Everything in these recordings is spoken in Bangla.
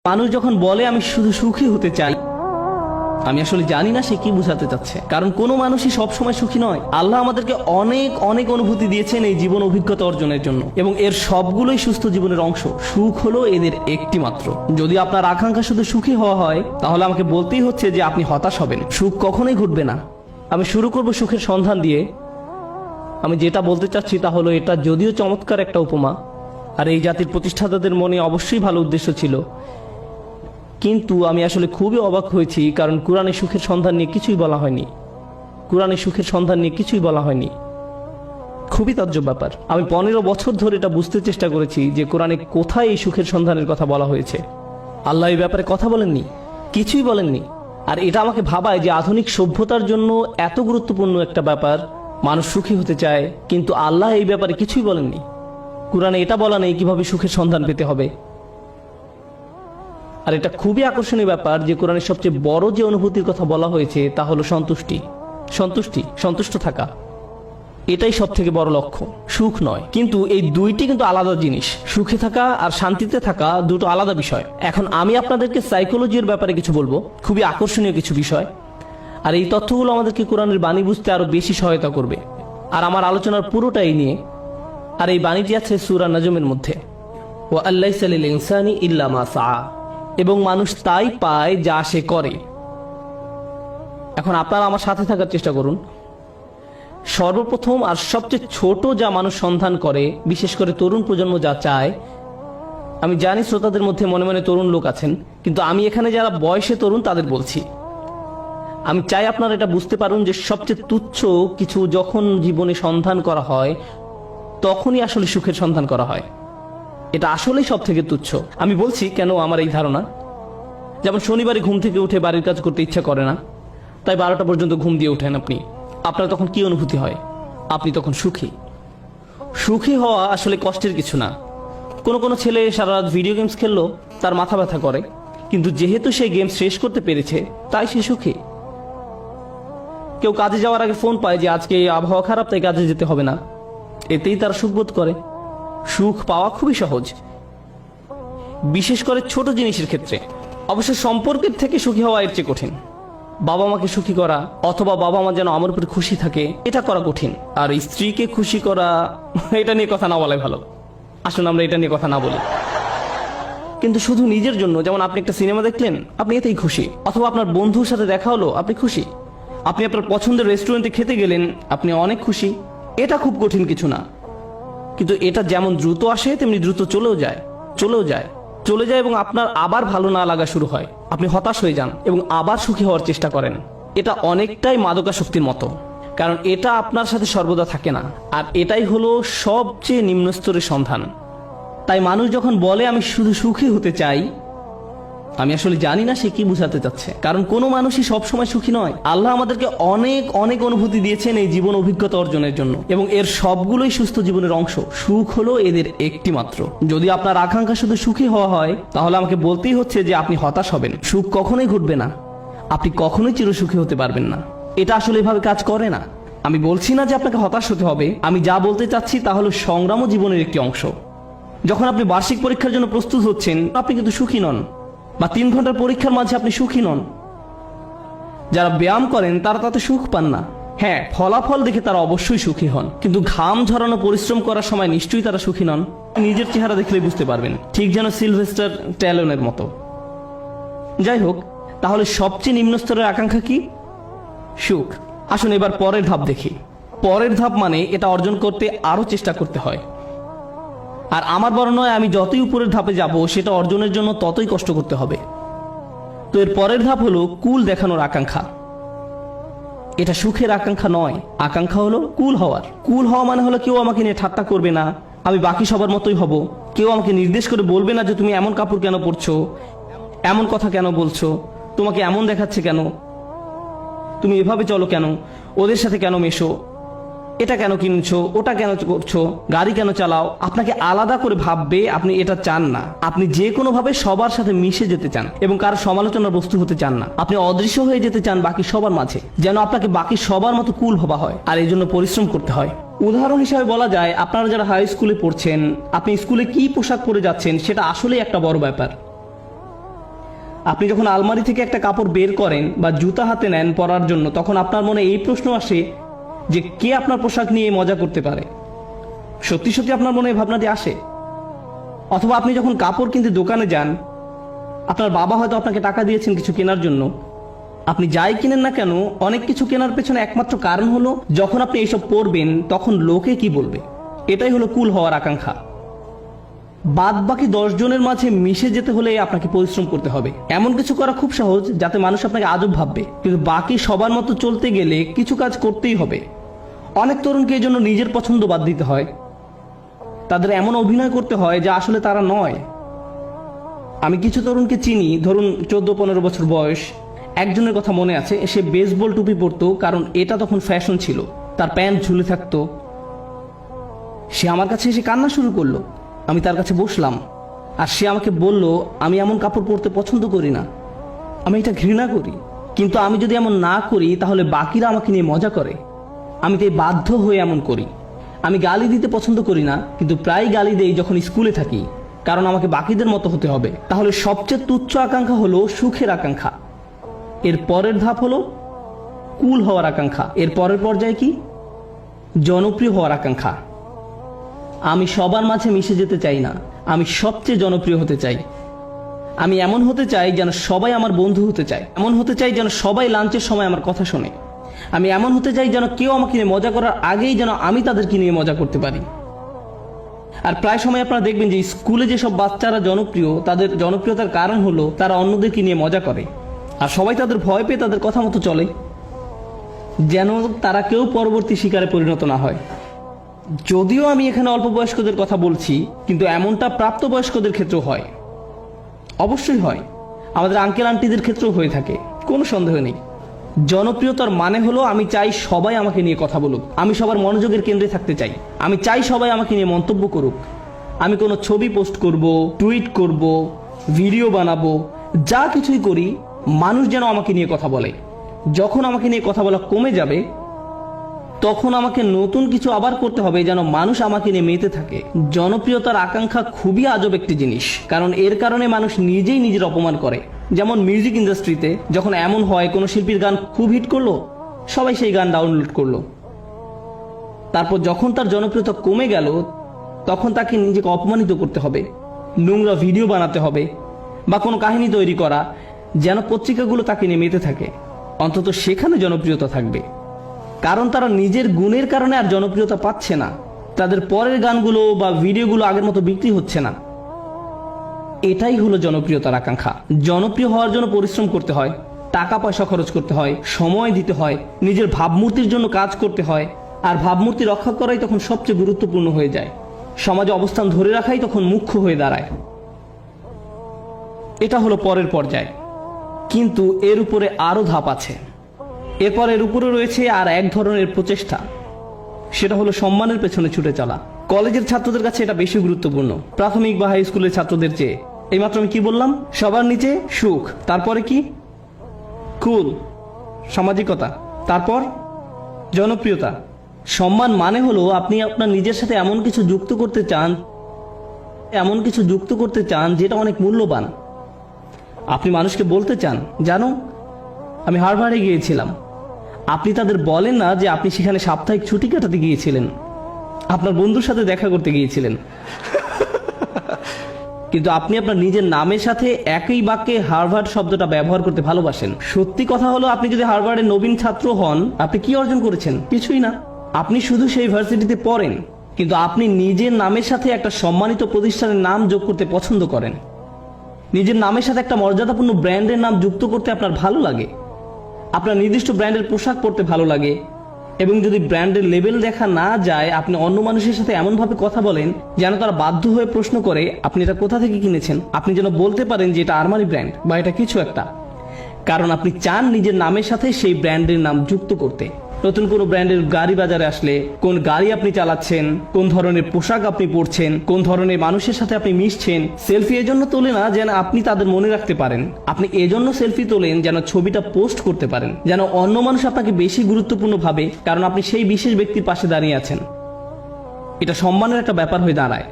মানুষ যখন বলে আমি শুধু সুখী হতে চাই, আমি আসলে জানি না সে কি বোঝাতে চাচ্ছে। কারণ কোনো মানুষই সব সময় সুখী নয়। আল্লাহ আমাদেরকে অনেক অনেক অনুভূতি দিয়েছেন এই জীবন অভিজ্ঞতা অর্জনের জন্য, এবং এর সবগুলোই সুস্থ জীবনের অংশ। সুখ হলো এদের একটি মাত্র। যদি আপনার আকাঙ্ক্ষা শুধু সুখী হওয়া হয়, তাহলে আমাকে বলতেই হচ্ছে যে আপনি হতাশ হবেন। সুখ কখনোই ঘটবে না। আমি শুরু করব সুখের সন্ধান দিয়ে। আমি যেটা বলতে চাচ্ছি তা হলো, এটা যদিও চমৎকার একটা উপমা, আর এই জাতির প্রতিষ্ঠাতাদের মনে অবশ্যই ভালো উদ্দেশ্য ছিল, কিন্তু আমি আসলে খুবই অবাক হয়েছি। কারণ কোরআনে সুখের সন্ধান নিয়ে কিছুই বলা হয়নি। কোরআনে সুখের সন্ধান নিয়ে কিছুই বলা হয়নি। খুবই তাজ্জব ব্যাপার। আমি 15 বছর ধরে এটা বুঝতে চেষ্টা করেছি যে কোরআনে কোথায় এই সুখের সন্ধানের কথা বলা হয়েছে। আল্লাহ এই ব্যাপারে কথা বলেননি, কিছুই বলেননি। আর এটা আমাকে ভাবায় যে আধুনিক সভ্যতার জন্য এত গুরুত্বপূর্ণ একটা ব্যাপার, মানুষ সুখী হতে চায়, কিন্তু আল্লাহ এই ব্যাপারে কিছুই বলেননি। কোরআনে এটা বলা নেই কিভাবে সুখের সন্ধান পেতে হবে। আর এটা খুবই আকর্ষণীয় ব্যাপার যে কোরআনের সবচেয়ে বড় যে অনুভূতির কথা বলা হয়েছে তা হলো সন্তুষ্টি। সন্তুষ্ট থাকা, এটাই সব থেকে বড় লক্ষ্য, সুখ নয়। কিন্তু এই দুইটি কিন্তু আলাদা জিনিস। সুখে থাকা আর শান্তিতে থাকা দুটো আলাদা বিষয়। এখন আমি আপনাদেরকে সাইকোলজির ব্যাপারে কিছু বলবো, খুবই আকর্ষণীয় কিছু বিষয়। আর এই তথ্যগুলো আমাদেরকে কোরআনের বাণী বুঝতে আরো বেশি সহায়তা করবে। আর আমার আলোচনার পুরোটাই নিয়ে, আর এই বাণীটি আছে সূরা নাজমের মধ্যে, ওয়া আল্লাইসা লিল ইনসানি ইল্লা মা সাআ, এবং মানুষ তাই পায় যা সে করে। এখন আপনারা আমার সাথে থাকার চেষ্টা করুন। সর্বপ্রথম আর সবচেয়ে ছোট যা মানুষ সন্ধান করে, বিশেষ করে তরুণ প্রজন্ম যা চায়, আমি জানি শ্রোতাদের মধ্যে মনে মনে তরুণ লোক আছেন, কিন্তু আমি এখানে যারা বয়সে তরুণ তাদের বলছি। আমি চাই আপনারা এটা বুঝতে পারুন যে সবচেয়ে তুচ্ছ কিছু যখন জীবনে সন্ধান করা হয়, তখনই আসলে সুখের সন্ধান করা হয়। এটা আসলেই সব থেকে তুচ্ছ। আমি বলছি কেন আমার এই ধারণা। যেমন শনিবারে ঘুম থেকে উঠে বাড়ির কাজ করতে ইচ্ছা করে না, তাই 12টা পর্যন্ত ঘুম দিয়ে ওঠেন আপনি। আপনার তখন কি অনুভূতি হয়? আপনি তখন সুখী। সুখী হওয়া আসলে কষ্টের কিছু না। কোনো ছেলে সারা রাত ভিডিও গেমস খেললো, তার মাথা ব্যথা করে, কিন্তু যেহেতু সে গেম শেষ করতে পেরেছে তাই সে সুখী। কেউ কাজে যাওয়ার আগে ফোন পায় যে আজকে আবহাওয়া খারাপ, তাই কাজে যেতে হবে না, এতেই তার সুখ বোধ করে। সুখ পাওয়া খুবই সহজ, বিশেষ করে ছোট জিনিসের ক্ষেত্রে। অবশ্য সম্পর্কের থেকে সুখী হওয়া এর চেয়ে কঠিন। বাবা মাকে সুখী করা, অথবা বাবা মা যেন আমার উপর খুশি থাকে, এটা করা কঠিন। আর স্ত্রীকে খুশি করা, এটা নিয়ে কথা না বলাই ভালো। আসুন আমরা এটা নিয়ে কথা না বলি। কিন্তু শুধু নিজের জন্য, যেমন আপনি একটা সিনেমা দেখলেন, আপনি এতেই খুশি। অথবা আপনার বন্ধুর সাথে দেখা হলো, আপনি খুশি। আপনি আপনার পছন্দের রেস্টুরেন্টে খেতে গেলেন, আপনি অনেক খুশি। এটা খুব কঠিন কিছু না। কিন্তু এটা যেমন দ্রুত আসে তেমনি দ্রুত চলে যায় এবং আপনার আবার ভালো না লাগা শুরু হয়। আপনি হতাশ হয়ে যান এবং আবার সুখী হওয়ার চেষ্টা করেন। এটা অনেকটাই মাদকাসক্তির মতো, কারণ এটা আপনার সাথে সর্বদা থাকে না। আর এটাই হলো সবচেয়ে নিম্ন স্তরের সন্ধান। তাই মানুষ যখন বলে আমি শুধু সুখী হতে চাই, আমি আসলে জানি না সে কি বোঝাতে চাচ্ছে। কারণ কোনো মানুষই সব সময় সুখী নয়। আল্লাহ আমাদেরকে অনেক অনেক অনুভূতি দিয়েছেন এই জীবন অভিজ্ঞতা অর্জনের জন্য, এবং এর সবগুলোই সুস্থ জীবনের অংশ। সুখ হলো এদের একটি মাত্র। যদি আপনার আকাঙ্ক্ষা শুধু সুখী হওয়া হয়, তাহলে আমাকে বলতেই হচ্ছে যে আপনি হতাশ হবেন। সুখ কখনোই ঘটবে না। আপনি কখনোই চিরসুখী হতে পারবেন না। এটা আসলে এভাবে কাজ করে না। আমি বলছি না যে আপনাকে হতাশ হতে হবে। আমি যা বলতে চাচ্ছি তা হলো সংগ্রামও জীবনের একটি অংশ। যখন আপনি বার্ষিক পরীক্ষার জন্য প্রস্তুত হচ্ছেন, আপনি কিন্তু সুখী নন। বা 3 ঘন্টার পরীক্ষার মাঝে আপনি সুখী নন। যারা ব্যায়াম করেন তারা তাতে সুখ পান না। হ্যাঁ, ফলাফল দেখে তারা অবশ্যই সুখী হন, কিন্তু ঘাম ঝরানো পরিশ্রম করার সময় নিশ্চয়ই তারা সুখী নন। নিজের চেহারা দেখলেই বুঝতে পারবেন, ঠিক যেন সিলভেস্টার ট্যালনের মতো। যাই হোক, তাহলে সবচেয়ে নিম্ন স্তরের আকাঙ্ক্ষা কি? সুখ। আসুন এবার পরের ধাপ দেখি। পরের ধাপ মানে এটা অর্জন করতে আরো চেষ্টা করতে হয়। আর আমার বড় নয়, আমি যতই উপরের ধাপে যাব, সেটা অর্জনের জন্য ততই কষ্ট করতে হবে। তো এর পরের ধাপ হলো কুল দেখানোর আকাঙ্ক্ষা। এটা সুখের আকাঙ্ক্ষা নয়। আকাঙ্ক্ষা হলো কুল হওয়ার। কুল হওয়া মানে হলো কেউ আমাকে নিয়ে ঠাট্টা করবে না, আমি বাকি সবার মতোই হব। কেউ আমাকে নির্দেশ করে বলবে না যে তুমি এমন কাপড় কেন পরছো, এমন কথা কেন বলছো, তোমাকে এমন দেখাচ্ছে কেন, তুমি এভাবে চলো কেন, ওদের সাথে কেন মেশো, এটা কেন কিনছো, ওটা কেন করছো, গাড়ি কেন চালাও। আপনাকে আলাদা করে ভাববে, আপনি এটা চান না। আপনি যে কোনো ভাবে সবার সাথে মিশে যেতে চান এবং কারো সমালোচনার বস্তু হতে চান না। আপনি অদৃশ্য হয়ে যেতে চান বাকি সবার মাঝে, যেন আপনাকে বাকি সবার মতো কুল ভাবা হয়। আর এই জন্য পরিশ্রম করতে হয়। উদাহরণ হিসেবে বলা যায়, আপনারা যারা হাই স্কুলে পড়ছেন, আপনি স্কুলে কি পোশাক পরে যাচ্ছেন সেটা আসলেই একটা বড় ব্যাপার। আপনি যখন আলমারি থেকে একটা কাপড় বের করেন বা জুতা হাতে নেন পরার জন্য, তখন আপনার মনে এই প্রশ্ন আসে যে কে আপনার পোশাক নিয়ে মজা করতে পারে। সত্যি সত্যি আপনার মনে এই ভাবনাটি আসে? অথবা আপনি যখন কাপড় কিনতে দোকানে যান, আপনার বাবা হয়তো আপনাকে টাকা দিয়েছেন কিছু কেনার জন্য, আপনি যাই কিনেন না কেন অনেক কিছু কেনার পেছনে একমাত্র কারণ হলো যখন আপনি এইসব পরবেন তখন লোকে কি বলবে। এটাই হলো কুল হওয়ার আকাঙ্ক্ষা। বাদ বাকি 10 জনের মাঝে মিশে যেতে হলে আপনাকে পরিশ্রম করতে হবে। এমন কিছু করা খুব সহজ যাতে মানুষ আপনাকে আজব ভাববে, কিন্তু বাকি সবার মতো চলতে গেলে কিছু কাজ করতেই হবে। অনেক তরুণকে এই জন্য নিজের পছন্দ বাদ দিতে হয়, তাদের এমন অভিনয় করতে হয় যা আসলে তারা নয়। আমি কিছু তরুণকে চিনি, ধরুন 14-15 বছর বয়স। একজনের কথা মনে আছে, সে বেসবল টুপি পরতো কারণ এটা তখন ফ্যাশন ছিল, তার প্যান্ট ঝুলে থাকতো। সে আমার কাছে এসে কান্না শুরু করলো। আমি তার কাছে বসলাম আর সে আমাকে বলল, আমি এমন কাপড় পরতে পছন্দ করি না, আমি এটা ঘৃণা করি। কিন্তু আমি যদি এমন না করি তাহলে বাকিরা আমাকে নিয়ে মজা করে, আমি তাই বাধ্য হয়ে এমন করি। আমি গালি দিতে পছন্দ করি না, কিন্তু প্রায় গালি দেই যখন স্কুলে থাকি, কারণ আমাকে বাকিদের মতো হতে হবে। তাহলে সবচেয়ে তুচ্ছ আকাঙ্ক্ষা হলো সুখের আকাঙ্ক্ষা। এর পরের ধাপ হলো কুল হওয়ার আকাঙ্ক্ষা। এর পরের পর্যায়ে কি? জনপ্রিয় হওয়ার আকাঙ্ক্ষা। আমি সবার মাঝে মিশে যেতে চাই না, আমি সবচেয়ে জনপ্রিয় হতে চাই। আমি এমন হতে চাই যেন সবাই আমার বন্ধু হতে চায়, এমন হতে চাই যেন সবাই লাঞ্চের সময় আমার কথা শোনে। আমি এমন হতে চাই যেন কেউ আমাকে নিয়ে মজা করার আগেই যেন আমি তাদেরকে নিয়ে মজা করতে পারি। আর প্রায় সময় আপনারা দেখবেন যে স্কুলে যেসব বাচ্চারা জনপ্রিয়, তাদের জনপ্রিয়তার কারণ হলো তারা অন্যদেরকে নিয়ে মজা করে, আর সবাই তাদের ভয় পেয়ে তাদের কথা মতো চলে, যেন তারা কেউ পরবর্তী শিকারে পরিণত না হয়। যদিও আমি এখানে অল্প বয়স্কদের কথা বলছি, কিন্তু এমনটা প্রাপ্তবয়স্কদের ক্ষেত্রেও হয়। অবশ্যই হয়, আমাদের আঙ্কেল আন্টিদের ক্ষেত্রেও হয়ে থাকে, কোনো সন্দেহ নেই। জনপ্রিয়তার মানে হলো আমি চাই সবাই আমাকে নিয়ে কথা বলুক, আমি সবার মনোযোগের কেন্দ্রে থাকতে চাই, আমি চাই সবাই আমাকে নিয়ে মন্তব্য করুক। আমি কোনো ছবি পোস্ট করব, টুইট করব, ভিডিও বানাবো, যা কিছুই করি মানুষ যেন আমাকে নিয়ে কথা বলে। যখন আমাকে নিয়ে কথা বলা কমে যাবে তখন আমাকে নতুন কিছু আবার করতে হবে যেন মানুষ আমাকে নিয়ে মেতে থাকে। জনপ্রিয়তার আকাঙ্ক্ষা খুবই আজব একটি জিনিস, কারণ এর কারণে মানুষ নিজেই নিজের অপমান করে। যেমন মিউজিক ইন্ডাস্ট্রিতে যখন এমন হয় কোনো শিল্পীর গান খুব হিট করলো, সবাই সেই গান ডাউনলোড করলো, তারপর যখন তার জনপ্রিয়তা কমে গেল তখন তাকে নিজেকে অপমানিত করতে হবে, নোংরা ভিডিও বানাতে হবে বা কোনো কাহিনী তৈরি করা যেন পত্রিকাগুলো তাকে নিয়ে মেতে থাকে। অন্তত সেখানে জনপ্রিয়তা থাকবে, কারণ তারা নিজের গুণের কারণে আর জনপ্রিয়তা পাচ্ছে না, তাদের পরের গানগুলো বা ভিডিওগুলো আগের মতো বিক্রি হচ্ছে না। এটাই হলো জনপ্রিয়তার আকাঙ্ক্ষা। জনপ্রিয় হওয়ার জন্য পরিশ্রম করতে হয়, টাকা পয়সা খরচ করতে হয়, সময় দিতে হয়, নিজের ভাবমূর্তির জন্য কাজ করতে হয়, আর ভাবমূর্তি রক্ষা করাই তখন সবচেয়ে গুরুত্বপূর্ণ হয়ে যায়। সমাজে অবস্থান ধরে রাখাই তখন মুখ্য হয়ে দাঁড়ায়। এটা হলো পরের পর্যায়, কিন্তু এর উপরে আরো ধাপ আছে। এরপর এর উপরে রয়েছে আর এক ধরনের প্রচেষ্টা, সেটা হলো সম্মানের পেছনে ছুটে চলা। কলেজের ছাত্রদের কাছে এটা বেশি গুরুত্বপূর্ণ প্রাথমিক বা হাই স্কুলের ছাত্রদের চেয়ে। এইমাত্র আমি কি বললাম? সবার নিচে সুখ, তারপরে কি? কুল, সামাজিকতা, তারপর জনপ্রিয়তা। সম্মান মানে হলো আপনি আপনার নিজের সাথে এমন কিছু যুক্ত করতে চান যেটা অনেক মূল্যবান। আপনি মানুষকে বলতে চান, জানো আমি হার্ভার্ডে গিয়েছিলাম। আপনি তাদের বলেন না যে আপনি সেখানে সাপ্তাহিক ছুটি কাটাতে গিয়েছিলেন, আপনার বন্ধুর সাথে দেখা করতে গিয়েছিলেন, কিন্তু আপনি আপনার নিজের নামের সাথে একই বাক্যে হার্ভার্ড শব্দটা ব্যবহার করতে ভালোবাসেন। সত্যি কথা হলো আপনি যদি হার্ভার্ডের নবীন ছাত্র হন, আপনি কি অর্জন করেছেন? কিছুই না। আপনি শুধু সেই ভার্সিটিতে পড়েন, কিন্তু আপনি নিজের নামের সাথে একটা সম্মানিত প্রতিষ্ঠানের নাম যোগ করতে পছন্দ করেন। নিজের নামের সাথে একটা মর্যাদাপূর্ণ ব্র্যান্ডের নাম যুক্ত করতে আপনার ভালো লাগে, আপনার নির্দিষ্ট ব্র্যান্ডের পোশাক পরতে ভালো লাগে, এবং যদি ব্র্যান্ডের লেবেল দেখা না যায় আপনি অন্য মানুষের সাথে এমনভাবে কথা বলেন যেন তারা বাধ্য হয়ে প্রশ্ন করে আপনি এটা কোথা থেকে কিনেছেন। আপনি যেন বলতে পারেন যে এটা আরমানি ব্র্যান্ড বা এটা কিছু একটা, কারণ আপনি চান নিজের নামের সাথে সেই ব্র্যান্ডের নাম যুক্ত করতে। নতুন কোনো ব্র্যান্ডের গাড়ি বাজারে আসলে কোন গাড়ি আপনি চালাচ্ছেন, কোন ধরনের পোশাক আপনি পরছেন, কোন ধরনের মানুষের সাথে আপনি মিশছেন। সেলফি এজন্য তোলে না যেন আপনি তাদের মনে রাখতে পারেন, আপনি এজন্য সেলফি তোলেন যেন ছবিটা পোস্ট করতে পারেন, যেন অন্য মানুষ আপনাকে বেশি গুরুত্বপূর্ণ ভাবে, কারণ আপনি সেই বিশেষ ব্যক্তির পাশে দাঁড়িয়ে আছেন। এটা সম্মানের একটা ব্যাপার হয়ে দাঁড়ায়।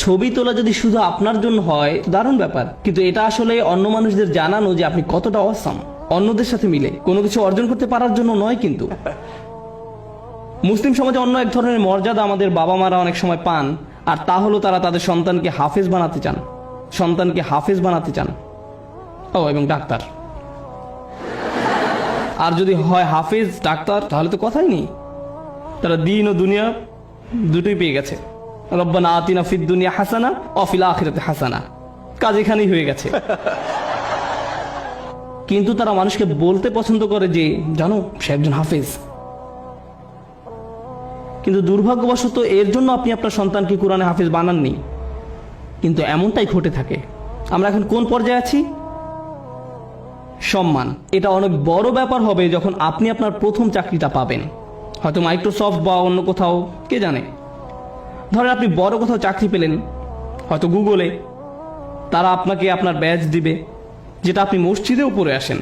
ছবি তোলা যদি শুধু আপনার জন্য হয় দারুণ ব্যাপার, কিন্তু এটা আসলে অন্য মানুষদের জানানো যে আপনি কতটা অসাম, অন্যদের সাথে মিলে কোনো কিছু অর্জন করতে পারার জন্য নয়। কিন্তু মুসলিম সমাজে অন্য এক ধরনের মর্যাদা আমাদের বাবা মারা অনেক সময় পান, আর তা হলো তারা তাদের সন্তানকে হাফেজ বানাতে চান, সন্তানকে হাফেজ বানাতে চান। ও এবং ডাক্তার, আর যদি হয় হাফেজ ডাক্তার তাহলে তো কথাই নেই, তারা দিন ও দুনিয়া দুটোই পেয়ে গেছে। রব্বানা আতিনা ফিদ দুনিয়া হাসানা ওয়া ফিল আখিরাতি হাসানা, কাজ এখানেই হয়ে গেছে। কিন্তু তারা মানুষকে বলতে পছন্দ করে যে জানো সে একজন হাফেজ। কিন্তু দুর্ভাগ্যবশত এর জন্য আপনি আপনার সন্তানকে কোরআনে হাফেজ বানাননি। কিন্তু এমনটাই ঘটে থাকে। আমরা এখন কোন পর্যায়ে আছি? সম্মান। এটা অনেক বড় ব্যাপার হবে যখন আপনি আপনার প্রথম চাকরিটা পাবেন, হয়তো মাইক্রোসফট বা অন্য কোথাও, কে জানে। ধরেন আপনি বড় কোথাও চাকরি পেলেন, হয়তো গুগলে, তারা আপনাকে আপনার ব্যাজ দিবে যেটা আপনি মসজিদেও পড়ে আসেন।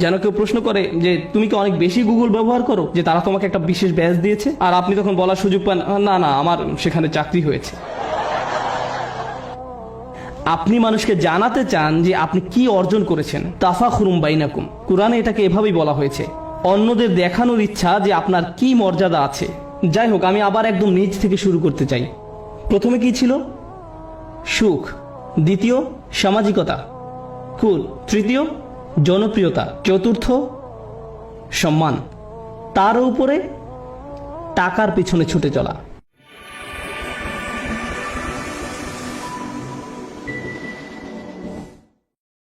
যেন কেউ প্রশ্ন করে যে তুমি কি অনেক বেশি গুগল ব্যবহার করো যে তারা তোমাকে একটা বিশেষ ব্যাজ দিয়েছে, আর আপনি তখন বলার সুযোগ পান না না আমার সেখানে চাকরি হয়েছে। আপনি মানুষকে জানাতে চান যে আপনি কি অর্জন করেছেন। তাফাখুরুম বাইনাকুম, কুরআনে এটাকে এভাবেই বলা হয়েছে, অন্যদের দেখানোর ইচ্ছা যে আপনার কি মর্যাদা আছে। যাই হোক, আমি আবার একদম নিচ থেকে শুরু করতে চাই। প্রথমে কি ছিল? সুখ। দ্বিতীয় সামাজিকতা, কুল। তৃতীয় জনপ্রিয়তা। চতুর্থ সম্মান। তার উপরে টাকার পিছনে ছুটে চলা।